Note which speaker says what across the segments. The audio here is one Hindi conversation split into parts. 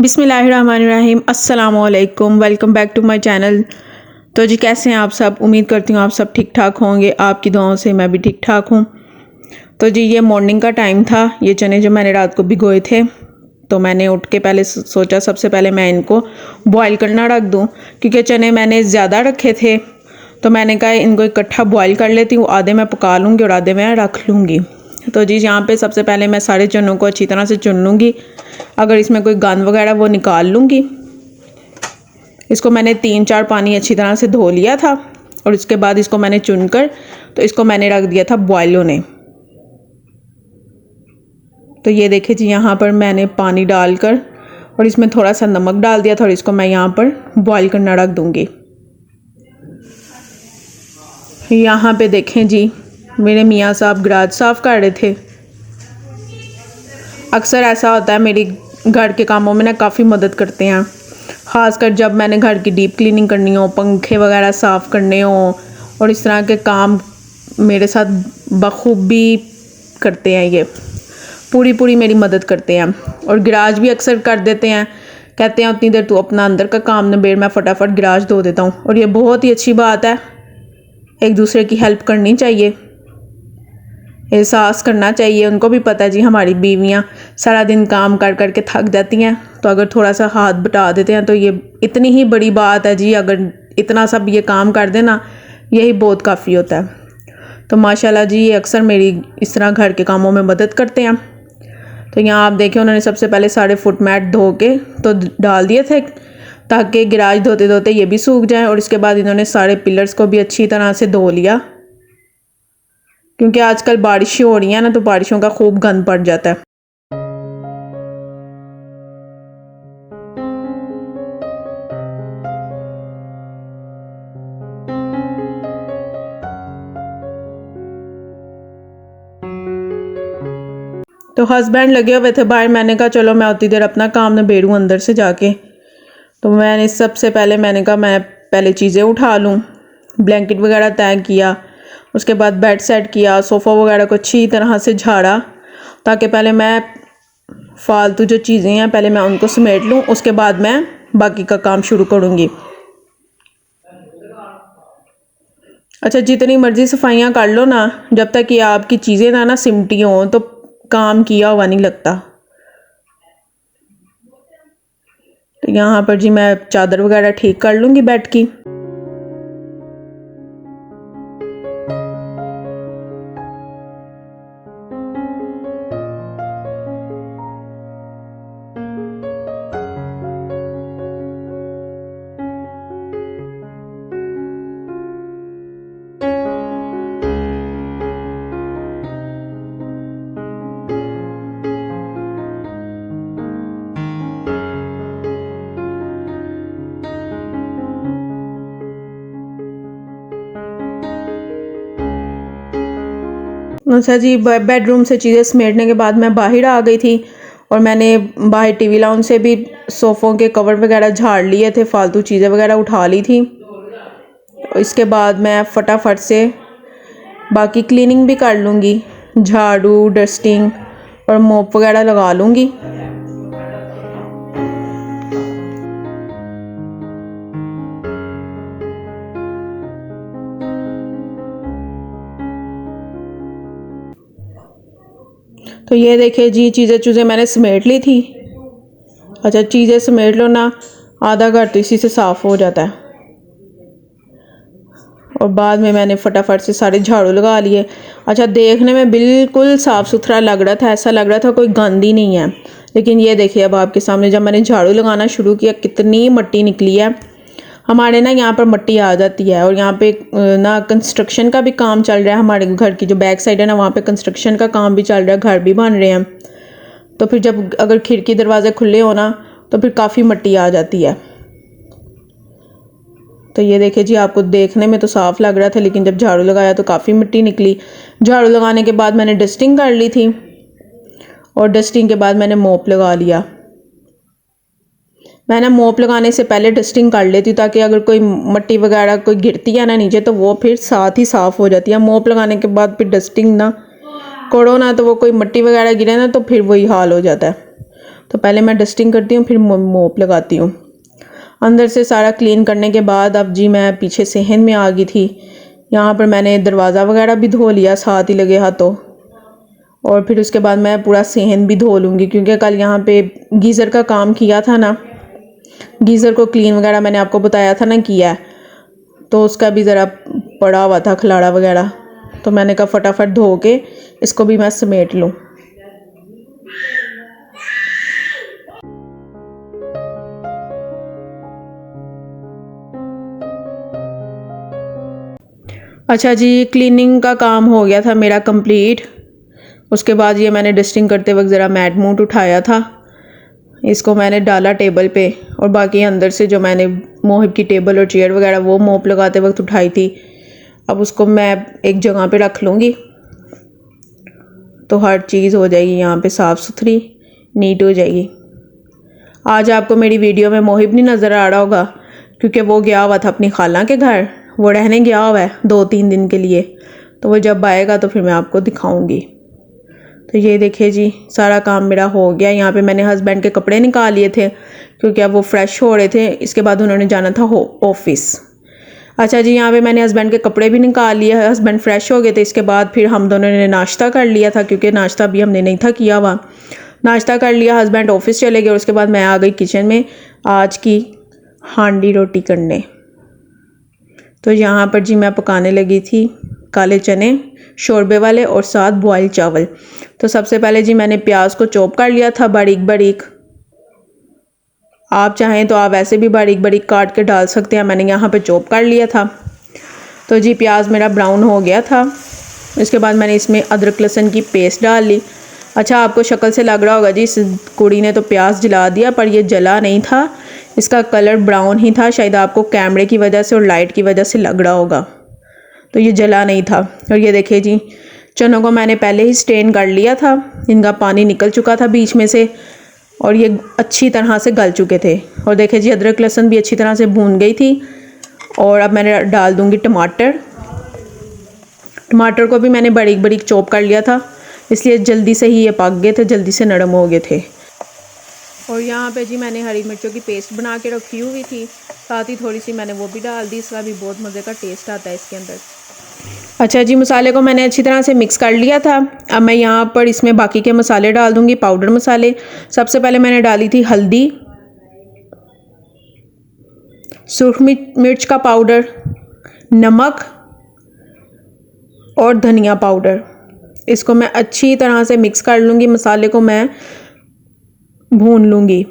Speaker 1: बिस्मिल्लाहिर्रहमानिर्रहीम अस्सलामुअलैकुम। Welcome back to my channel. तो जी कैसे हैं आप सब? उम्मीद करती हूँ आप सब ठीक ठाक होंगे। आपकी दुआओं से मैं भी ठीक ठाक हूँ। तो जी ये मॉर्निंग का टाइम था। ये चने जो मैंने रात को भिगोए थे, तो मैंने उठ के पहले सोचा सबसे पहले मैं इनको बॉयल करना रख दूँ, क्योंकि चने मैंने ज़्यादा रखे थे। तो मैंने कहा इनको इकट्ठा बॉयल कर लेती हूँ, आधे मैं पका लूँगी और आधे मैं रख लूँगी। तो जी यहाँ पे सबसे पहले मैं सारे चनों को अच्छी तरह से चुन लूँगी। अगर इसमें कोई गंद वगैरह वो निकाल लूँगी। इसको मैंने 3-4 पानी अच्छी तरह से धो लिया था और उसके बाद इसको मैंने चुनकर तो इसको मैंने रख दिया था बॉयल होने। तो ये देखिए जी यहाँ पर मैंने पानी डालकर और इसमें थोड़ा सा नमक डाल दिया था और इसको मैं यहाँ पर बॉयल करना रख दूँगी। यहाँ पे देखें जी मेरे मियाँ साहब गराज साफ़ कर रहे थे। अक्सर ऐसा होता है मेरी घर के कामों में ना काफ़ी मदद करते हैं, ख़ासकर जब मैंने घर की डीप क्लीनिंग करनी हो, पंखे वगैरह साफ़ करने हो और इस तरह के काम मेरे साथ बखूबी करते हैं। ये पूरी मेरी मदद करते हैं और गराज भी अक्सर कर देते हैं। कहते हैं उतनी देर तू अपना अंदर का काम निबेड़, मैं फटाफट गराज धो देता हूँ। और ये बहुत ही अच्छी बात है, एक दूसरे की हेल्प करनी चाहिए, एहसास करना चाहिए। उनको भी पता है जी हमारी बीवियां सारा दिन काम कर कर के थक जाती हैं, तो अगर थोड़ा सा हाथ बटा देते हैं तो ये इतनी ही बड़ी बात है जी। अगर इतना सब ये काम कर देना, यही बहुत काफ़ी होता है। तो माशाल्लाह जी ये अक्सर मेरी इस तरह घर के कामों में मदद करते हैं। तो यहाँ आप देखें उन्होंने सबसे पहले सारे फुट मैट धो के तो डाल दिए थे ताकि गराज धोते धोते ये भी सूख जाए। और इसके बाद इन्होंने सारे पिलर्स को भी अच्छी तरह से धो लिया, क्योंकि आजकल बारिशें हो रही हैं ना, तो बारिशों का खूब गंद पड़ जाता है। तो हस्बैंड लगे हुए थे बाहर, मैंने कहा चलो मैं उतनी देर अपना काम निबेड़ूँ अंदर से जाके। तो मैंने सबसे पहले मैंने कहा मैं पहले चीज़ें उठा लूँ। ब्लैंकेट वगैरह तय किया, उसके बाद बेड सेट किया, सोफ़ा वगैरह को अच्छी तरह से झाड़ा ताकि पहले मैं फालतू जो चीज़ें हैं पहले मैं उनको समेट लूँ, उसके बाद मैं बाकी का काम शुरू करूँगी। अच्छा, जितनी मर्ज़ी सफाइयाँ कर लो ना, जब तक ये आपकी चीज़ें ना सिमटी हों तो काम किया हुआ नहीं लगता। तो यहाँ पर जी मैं चादर वगैरह ठीक कर लूँगी बेड की। अच्छा जी, बेडरूम से चीज़ें समेटने के बाद मैं बाहर आ गई थी और मैंने बाहर टीवी लाउंज से भी सोफ़ों के कवर वगैरह झाड़ लिए थे, फालतू चीज़ें वगैरह उठा ली थी। इसके बाद मैं फटाफट से बाकी क्लीनिंग भी कर लूँगी, झाड़ू, डस्टिंग और मोप वगैरह लगा लूँगी। तो ये देखिए जी चीज़ें मैंने समेट ली थी। अच्छा, चीज़ें समेट लो ना, आधा घर तो इसी से साफ़ हो जाता है। और बाद में मैंने फटाफट से सारे झाड़ू लगा लिए। अच्छा, देखने में बिल्कुल साफ़ सुथरा लग रहा था, ऐसा लग रहा था कोई गंद ही नहीं है। लेकिन ये देखिए अब आपके सामने जब मैंने झाड़ू लगाना शुरू किया कितनी मिट्टी निकली है। हमारे ना यहाँ पर मिट्टी आ जाती है और यहाँ पे ना कंस्ट्रक्शन का भी काम चल रहा है। हमारे घर की जो बैक साइड है ना, वहाँ पे कंस्ट्रक्शन का काम भी चल रहा है, घर भी बन रहे हैं। तो फिर जब अगर खिड़की दरवाजे खुले हो ना तो फिर काफ़ी मिट्टी आ जाती है। तो ये देखिए जी आपको देखने में तो साफ़ लग रहा था, लेकिन जब झाड़ू लगाया तो काफ़ी मिट्टी निकली। झाड़ू लगाने के बाद मैंने डस्टिंग कर ली थी और डस्टिंग के बाद मैंने मोप लगा लिया। मैं ना मोप लगाने से पहले डस्टिंग कर लेती हूँ ताकि अगर कोई मिट्टी वगैरह कोई गिरती है ना नीचे तो वो फिर साथ ही साफ़ हो जाती है। मोप लगाने के बाद फिर डस्टिंग ना करो ना तो वो कोई मिट्टी वगैरह गिरे ना तो फिर वही हाल हो जाता है। तो पहले मैं डस्टिंग करती हूँ, फिर मोप लगाती हूँ। अंदर से सारा क्लीन करने के बाद अब जी मैं पीछे सहन में आ गई थी। यहाँ पर मैंने दरवाज़ा वगैरह भी धो लिया साथ ही लगे हाथों, और फिर उसके बाद मैं पूरा सहन भी धो लूँगी, क्योंकि कल यहाँ पे गीज़र का काम किया था ना, गीज़र को क्लीन वगैरह मैंने आपको बताया था ना किया है, तो उसका भी ज़रा पड़ा हुआ था खलाड़ा वगैरह, तो मैंने कहा फटाफट धो के इसको भी मैं समेट लूँ। अच्छा जी, क्लीनिंग का काम हो गया था मेरा कंप्लीट। उसके बाद ये मैंने डस्टिंग करते वक्त ज़रा मैट मूट उठाया था, इसको मैंने डाला टेबल पे, और बाकी अंदर से जो मैंने मोहिब की टेबल और चेयर वगैरह वो मोप लगाते वक्त उठाई थी, अब उसको मैं एक जगह पे रख लूँगी, तो हर चीज़ हो जाएगी यहाँ पे साफ़ सुथरी नीट हो जाएगी। आज आपको मेरी वीडियो में मोहिब नहीं नज़र आ रहा होगा, क्योंकि वो गया हुआ था अपनी खाला के घर, वो रहने गया हुआ है 2-3 दिन के लिए, तो वो जब आएगा तो फिर मैं आपको दिखाऊंगी। तो ये देखिए जी, सारा काम मेरा हो गया। यहाँ पे मैंने हस्बैंड के कपड़े निकाल लिए थे, क्योंकि अब वो फ्रेश हो रहे थे, इसके बाद उन्होंने जाना था ऑफिस। अच्छा जी, यहाँ पे मैंने हस्बैंड के कपड़े भी निकाल लिए, हस्बैंड फ्रेश हो गए थे। इसके बाद फिर हम दोनों ने नाश्ता कर लिया था, क्योंकि नाश्ता भी हमने नहीं था किया हुआ। नाश्ता कर लिया, हस्बैंड ऑफिस चले गए, और उसके बाद मैं आ गई किचन में आज की हांडी रोटी करने। तो यहाँ पर जी मैं पकाने लगी थी काले चने शोरबे वाले और साथ बॉयल चावल। तो सबसे पहले जी मैंने प्याज को चॉप कर लिया था बारीक बारीक, आप चाहें तो आप ऐसे भी बारीक बारीक काट के डाल सकते हैं, मैंने यहाँ पे चॉप कर लिया था। तो जी प्याज मेरा ब्राउन हो गया था। इसके बाद मैंने इसमें अदरक लहसुन की पेस्ट डाल ली। अच्छा, आपको शक्ल से लग रहा होगा जी इस कुड़ी ने तो प्याज जला दिया, पर ये जला नहीं था, इसका कलर ब्राउन ही था। शायद आपको कैमरे की वजह से और लाइट की वजह से लग रहा होगा, तो ये जला नहीं था। और ये देखिए जी, चनों को मैंने पहले ही स्ट्रेन कर लिया था, इनका पानी निकल चुका था बीच में से, और ये अच्छी तरह से गल चुके थे। और देखिए जी, अदरक लहसुन भी अच्छी तरह से भून गई थी। और अब मैंने डाल दूँगी टमाटर। टमाटर को भी मैंने बारीक बारीक चॉप कर लिया था, इसलिए जल्दी से ही ये पक गए थे, जल्दी से नरम हो गए थे। और यहाँ पे जी मैंने हरी मिर्चों की पेस्ट बना के रखी हुई थी, साथ ही थोड़ी सी मैंने वो भी डाल दी, इसका भी बहुत मज़े का टेस्ट आता है इसके अंदर। अच्छा जी, मसाले को मैंने अच्छी तरह से मिक्स कर लिया था। अब मैं यहाँ पर इसमें बाकी के मसाले डाल दूँगी, पाउडर मसाले। सबसे पहले मैंने डाली थी हल्दी, सुरख मिर्च का पाउडर, नमक और धनिया पाउडर। इसको मैं अच्छी तरह से मिक्स कर लूँगी, मसाले को मैं भून लूँगी।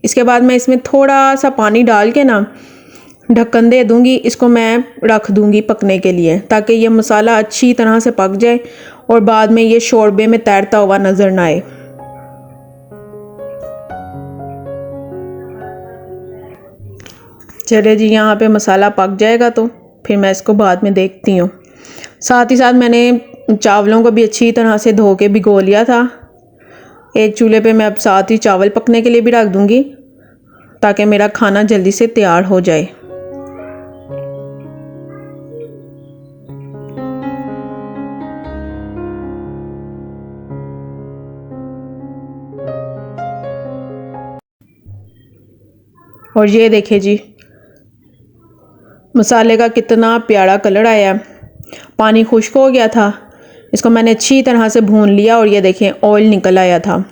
Speaker 1: इसके बाद मैं इसमें थोड़ा सा पानी डाल के ना ढक्कन दे दूँगी, इसको मैं रख दूँगी पकने के लिए, ताकि ये मसाला अच्छी तरह से पक जाए और बाद में ये शोरबे में तैरता हुआ नज़र ना आए। चलिए जी, यहाँ पे मसाला पक जाएगा तो फिर मैं इसको बाद में देखती हूँ। साथ ही साथ मैंने चावलों को भी अच्छी तरह से धो के भिगो लिया था। एक चूल्हे पे मैं अब साथ ही चावल पकने के लिए भी रख दूँगी, ताकि मेरा खाना जल्दी से तैयार हो जाए। और ये देखिए जी, मसाले का कितना प्यारा कलर आया, पानी खुश्क हो गया था। इसको मैंने अच्छी तरह से भून लिया और ये देखें ऑयल निकल आया था।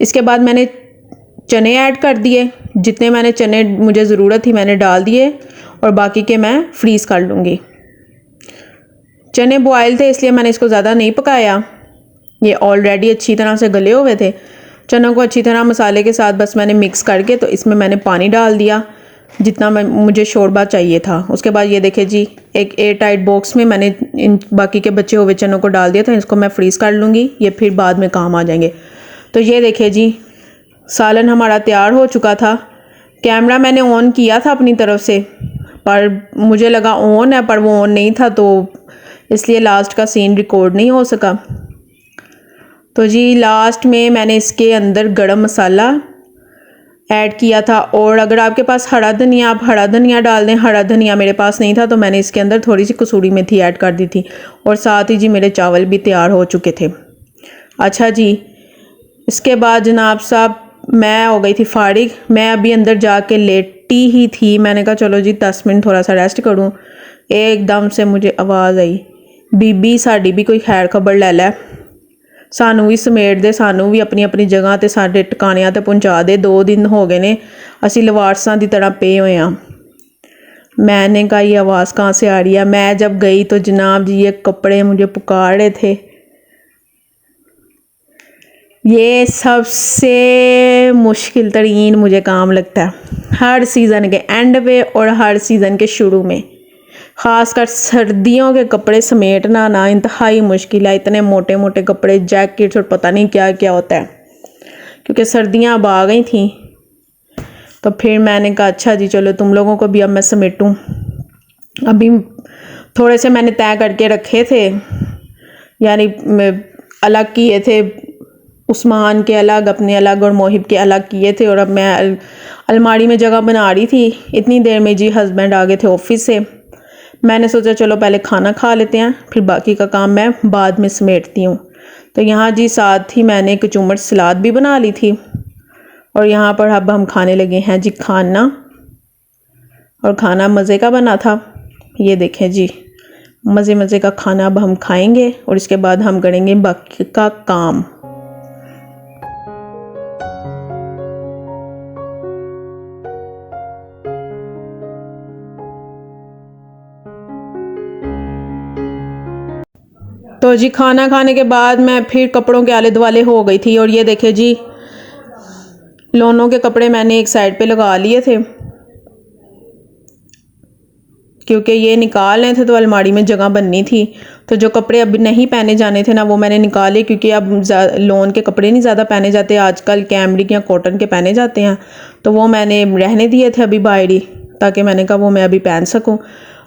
Speaker 1: इसके बाद मैंने चने ऐड कर दिए, जितने मैंने चने मुझे ज़रूरत थी मैंने डाल दिए, और बाकी के मैं फ्रीज़ कर लूँगी। चने बॉयल थे इसलिए मैंने इसको ज़्यादा नहीं पकाया, ये ऑलरेडी अच्छी तरह से गले हुए थे। चनों को अच्छी तरह मसाले के साथ बस मैंने मिक्स करके, तो इसमें मैंने पानी डाल दिया जितना मुझे शोरबा चाहिए था। उसके बाद ये देखिए जी, एक एयर टाइट बॉक्स में मैंने इन बाकी के बचे हुए चनों को डाल दिया था। इसको मैं फ्रीज़ कर लूँगी, ये फिर बाद में काम आ जाएंगे। तो ये देखिए जी, सालन हमारा तैयार हो चुका था। कैमरा मैंने ऑन किया था अपनी तरफ से, पर मुझे लगा ऑन है, पर वो ऑन नहीं था, तो इसलिए लास्ट का सीन रिकॉर्ड नहीं हो सका। तो जी लास्ट में मैंने इसके अंदर गरम मसाला ऐड किया था, और अगर आपके पास हरा धनिया, आप हरा धनिया डाल दें। हरा धनिया मेरे पास नहीं था, तो मैंने इसके अंदर थोड़ी सी कसूरी मेथी ऐड कर दी थी। और साथ ही जी मेरे चावल भी तैयार हो चुके थे। अच्छा जी, इसके बाद जनाब साहब मैं हो गई थी फारिग। मैं अभी अंदर जाके लेटी ही थी। मैंने कहा चलो जी 10 मिनट थोड़ा सा रेस्ट करूं। एकदम से मुझे आवाज़ आई, बीबी साड़ी भी कोई खैर खबर ले लै, सानू भी समेट दे, सानू भी अपनी अपनी जगह ते साडे टकानियां ते पहुंचा दे। 2 दिन हो गए ने असी लवारसां की तरह पे हुए हैं। मैंने कहा ये आवाज़ कहाँ से आ रही है। मैं जब गई तो जनाब जी ये कपड़े मुझे पुकार रहे थे। ये सबसे मुश्किल तरीन मुझे काम लगता है हर सीज़न के एंड पे और हर सीज़न के शुरू में। ख़ासकर सर्दियों के कपड़े समेटना ना इंतहाई मुश्किल है। इतने मोटे मोटे कपड़े, जैकेट्स और पता नहीं क्या क्या होता है। क्योंकि सर्दियाँ अब आ गई थी तो फिर मैंने कहा अच्छा जी चलो तुम लोगों को भी अब मैं समेटूँ। अभी थोड़े से मैंने तय करके रखे थे, यानी अलग किए थे, उस्मान के अलग, अपने अलग और मोहिब के अलग किए थे। और अब मैं अलमारी में जगह बना रही थी। इतनी देर में जी हस्बैंड आ गए थे ऑफिस से। मैंने सोचा चलो पहले खाना खा लेते हैं, फिर बाकी का काम मैं बाद में समेटती हूँ। तो यहाँ जी साथ ही मैंने कचूमर सलाद भी बना ली थी। और यहाँ पर अब हम खाने लगे हैं जी खाना। और खाना मज़े का बना था। ये देखें जी, मज़े मज़े का खाना अब हम खाएंगे और इसके बाद हम करेंगे बाकी का काम। तो जी खाना खाने के बाद मैं फिर कपड़ों के आले दुआले हो गई थी। और ये देखे जी लोनों के कपड़े मैंने एक साइड पे लगा लिए थे, क्योंकि ये निकालने थे तो अलमारी में जगह बननी थी। तो जो कपड़े अब नहीं पहने जाने थे ना वो मैंने निकाले, क्योंकि अब लोन के कपड़े नहीं ज़्यादा पहने जाते आजकल, कैमरिक या कॉटन के पहने जाते हैं। तो वो मैंने रहने दिए थे अभी बाहरी, ताकि मैंने कहा वो मैं अभी पहन सकूँ।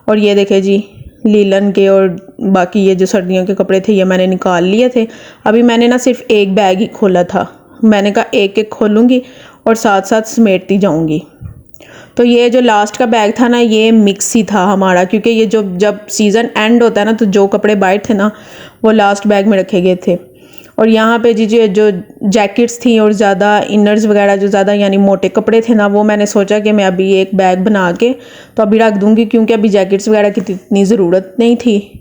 Speaker 1: और ये देखे जी लीलन के और बाकी ये जो सर्दियों के कपड़े थे ये मैंने निकाल लिए थे। अभी मैंने ना सिर्फ एक बैग ही खोला था। मैंने कहा एक एक खोलूँगी और साथ साथ समेटती जाऊँगी। तो ये जो लास्ट का बैग था ना ये मिक्स ही था हमारा, क्योंकि ये जो जब सीज़न एंड होता है ना तो जो कपड़े बाहर थे ना वो लास्ट बैग में रखे गए थे। और यहाँ पे जी जो जैकेट्स थी और ज़्यादा इनर्स वगैरह जो ज़्यादा यानी मोटे कपड़े थे ना वो मैंने सोचा कि मैं अभी एक बैग बना के तो अभी रख दूँगी, क्योंकि अभी जैकेट्स वगैरह की इतनी ज़रूरत नहीं थी।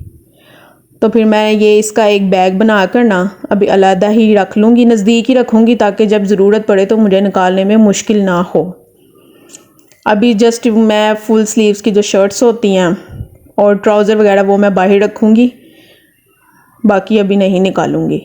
Speaker 1: तो फिर मैं ये इसका एक बैग बना कर ना अभी अलहदा ही रख लूँगी, नज़दीक ही रखूँगी, ताकि जब ज़रूरत पड़े तो मुझे निकालने में मुश्किल ना हो। अभी जस्ट मैं फुल स्लीव्स की जो शर्ट्स होती हैं और ट्राउज़र वगैरह वो मैं बाहर रखूँगी, बाकी अभी नहीं निकालूँगी।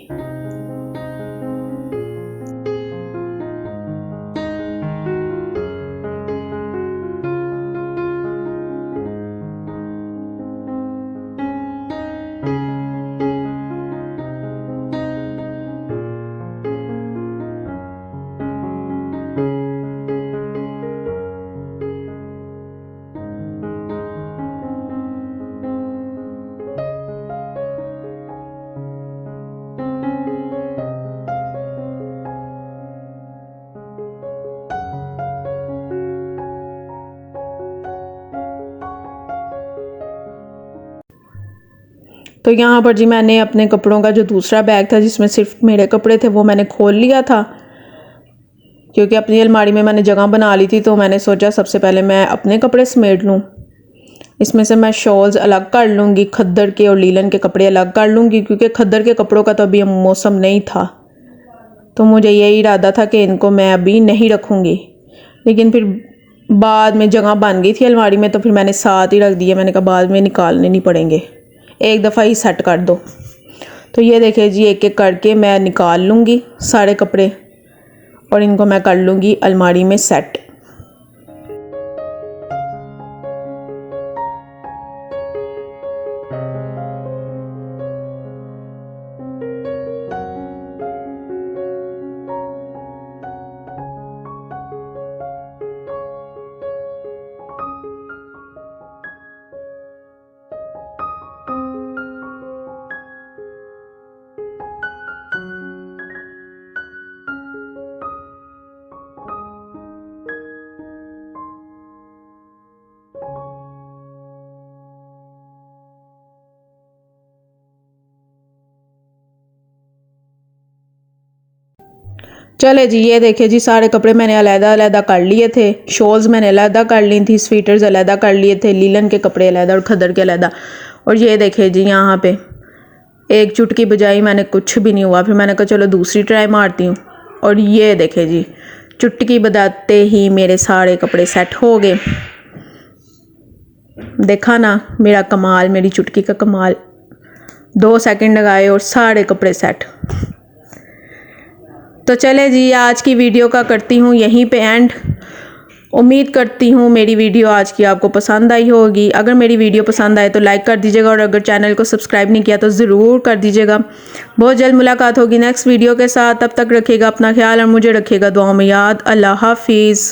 Speaker 1: तो यहाँ पर जी मैंने अपने कपड़ों का जो दूसरा बैग था जिसमें सिर्फ मेरे कपड़े थे वो मैंने खोल लिया था, क्योंकि अपनी अलमारी में मैंने जगह बना ली थी। तो मैंने सोचा सबसे पहले मैं अपने कपड़े समेट लूँ। इसमें से मैं शॉल्स अलग कर लूँगी, खद्दर के और लीलन के कपड़े अलग कर लूँगी, क्योंकि खद्दर के कपड़ों का तो अभी मौसम नहीं था। तो मुझे यही इरादा था कि इनको मैं अभी नहीं रखूँगी, लेकिन फिर बाद में जगह बन गई थी अलमारी में तो फिर मैंने साथ ही रख दिया। मैंने कहा बाद में निकालने नहीं पड़ेंगे, एक दफ़ा ही सेट कर दो। तो ये देखिए जी एक एक करके मैं निकाल लूँगी सारे कपड़े और इनको मैं कर लूँगी अलमारी में सेट। चले जी, ये देखिए जी, सारे कपड़े मैंने अलग-अलग कर लिए थे। शॉल्स मैंने अलग कर ली थी, स्वेटर्स अलग कर लिए थे, लीलन के कपड़े अलग और खद्दर के अलग। और ये देखिए जी, यहाँ पे एक चुटकी बजाई, मैंने कुछ भी नहीं हुआ। फिर मैंने कहा चलो दूसरी ट्राई मारती हूँ, और ये देखिए जी, चुटकी बजाते ही मेरे सारे कपड़े सेट हो गए। देखा ना मेरा कमाल, मेरी चुटकी का कमाल। 2 सेकंड लगाए और सारे कपड़े सेट। तो चले जी, आज की वीडियो का करती हूँ यहीं पे एंड। उम्मीद करती हूँ मेरी वीडियो आज की आपको पसंद आई होगी। अगर मेरी वीडियो पसंद आए तो लाइक कर दीजिएगा, और अगर चैनल को सब्सक्राइब नहीं किया तो ज़रूर कर दीजिएगा। बहुत जल्द मुलाकात होगी नेक्स्ट वीडियो के साथ। तब तक रखिएगा अपना ख्याल और मुझे रखिएगा दुआओं में याद। अल्लाह हाफिज़।